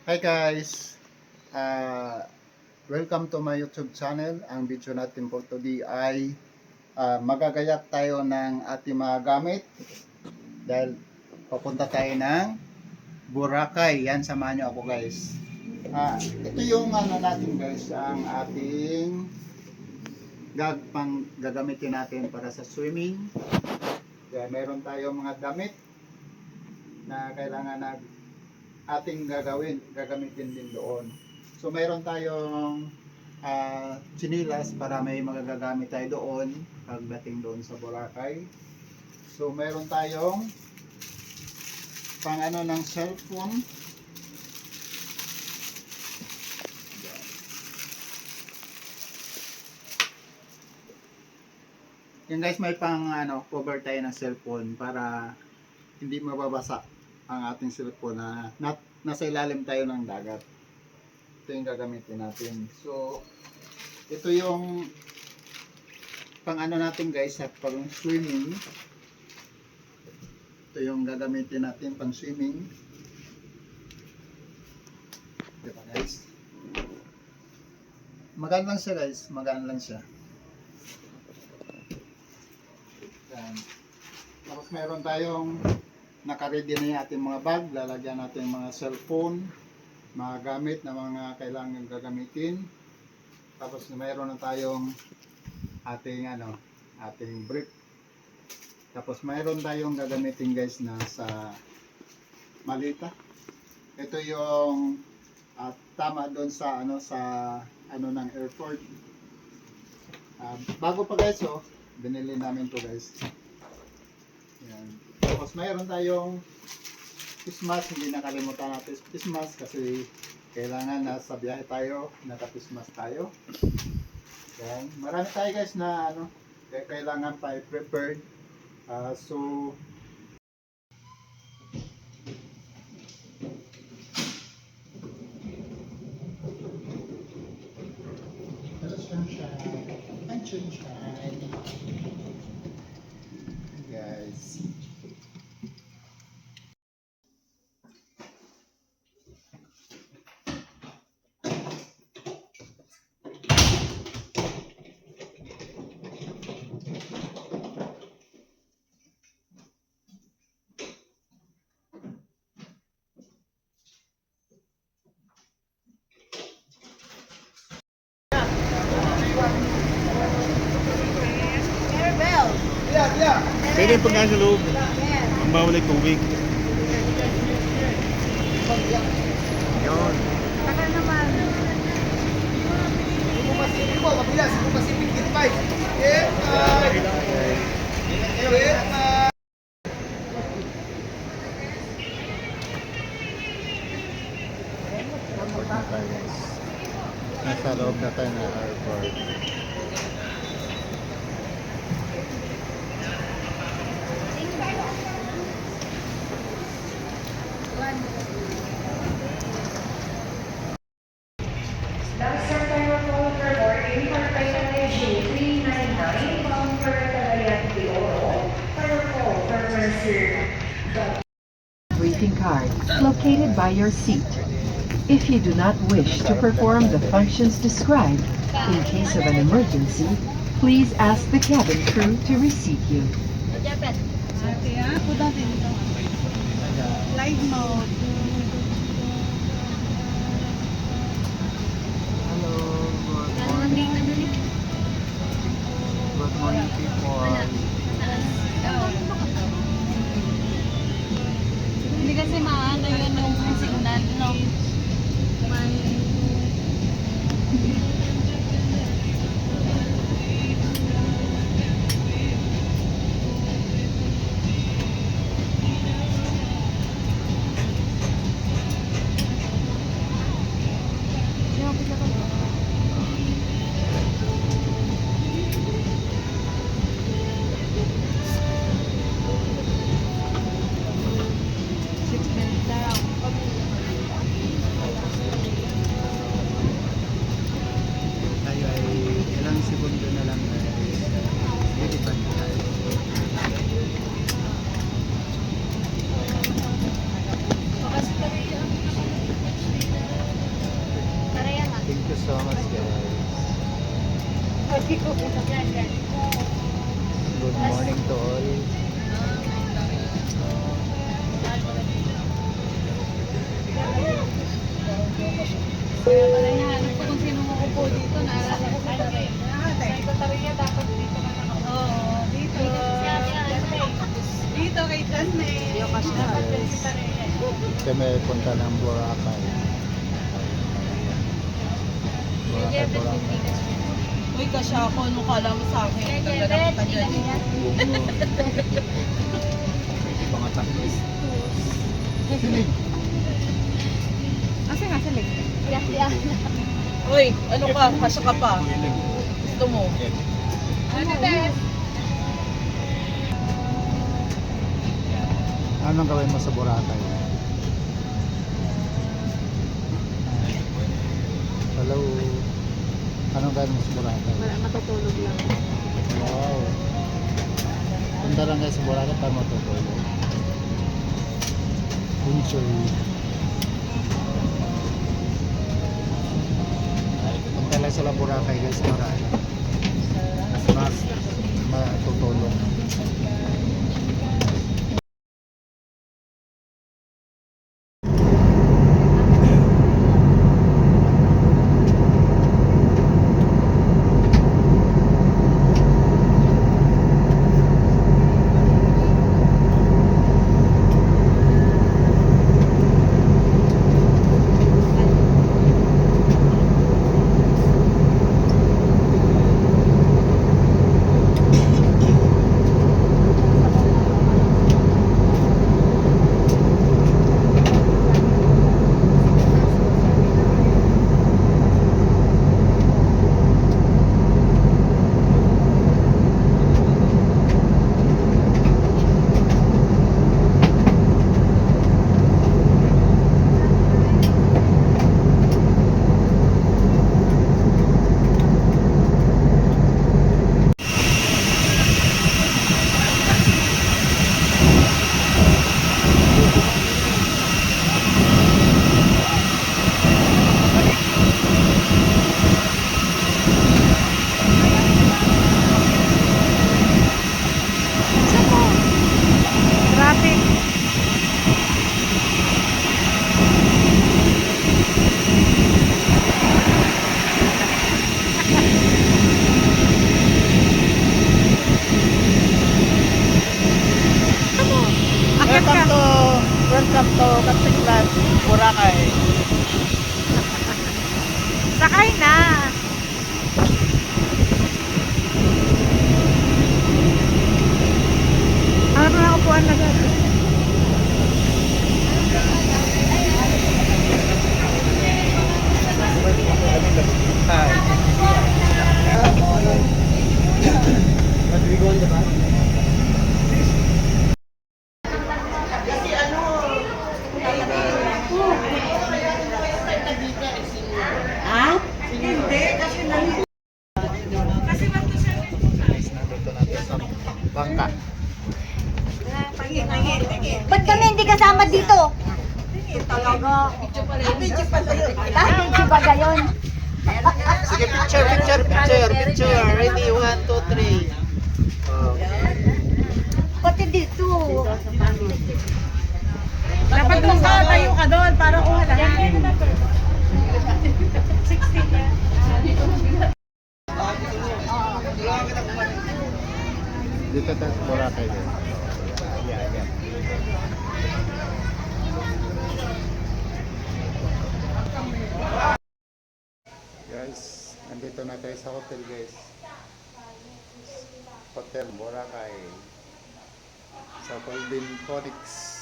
Hi guys! Uh, Welcome to my YouTube channel. Ang video natin po today ay magagayak tayo ng ating mga gamit dahil papunta tayo ng Boracay. Yan, samahan nyo ako guys. Ito yung natin guys, ang ating gagamitin natin para sa swimming. Kaya meron tayong mga damit na kailangan na ating gagamitin din doon. So mayroon tayong chinilas para may magagamit tayo doon pagdating doon sa Boracay. So mayroon tayong ng cellphone. Yan guys, may cover tayo ng cellphone para hindi mababasa ang ating cellphone na nasa ilalim tayo ng dagat. Ito yung gagamitin natin. So, ito yung natin guys sa pang swimming. Ito yung gagamitin natin pang swimming. Diba guys? Magaan lang siya guys. Magaan lang siya. Yan. Tapos meron tayong naka-ready na yung ating mga bag. Lalagyan natin yung mga cellphone, mga gamit na mga kailangan gagamitin. Tapos mayroon na tayong ating brief. Tapos mayroon tayong gagamitin guys na sa malita. Ito yung tama doon sa ng airport. Bago pa guys, binili namin to guys. Yan. Tapos mayroon tayong face mask. Hindi nakalimutan natin face mask kasi kailangan nasa biyahe tayo, naka-face mask tayo. Yan. Marami tayo guys na kailangan pa i-prepared. So hello sunshine. Hi sunshine. Guys. Pwede pag nasa loob. Ang bawal ay tubig. Yun. Tagal naman. Pacific po, kabilas. Pacific Gate 5. Nasa loob na tayo ng airport. Greeting card located by your seat. If you do not wish to perform the functions described, in case of an emergency, please ask the cabin crew to reseat you. Live mode. Hello, good morning people. Hindi kasi maano yun yung signal, no? Good morning to all. Kaya pala hinahanap ko kung sino makupo dito. Naalala ko sa rin. Sa Taria dapat dito ka na. Oo, dito. Dito kay Jasmine. Yung kasi dapat din si Taria. Kami punta ng Boracay. Boracay. Uy, kasya ako. Anong kala mo sa akin? Ganda na kita dyan. Mga takis. Asa nga silig? Uy, ano ka? Kasya ka pa. Gusto mo? Ano, Bes? Anong gawin mo sa Boracay? Hello. Anong gawin mo sa Boracay? Matutulog lang. Wow. Punta lang kayo sa Boracay para matutulog. Enjoy. Punta lang sa Boracay guys para matutulog. Welcome to Katiklan, Boracay. Sakay na! Ano na upuan na gano'n? Nandito natin sa bangka. Ba't kami hindi kasama dito? Talaga. Video ba gayon? Sige, picture. Ready, 1, 2, 3. Pati dito. Dapat tayo ka doon para kuha lahat. Dito tayo sa Boracay din. Yeah. Guys, nandito na tayo sa hotel guys. Hotel Boracay. Sa Golden Conex.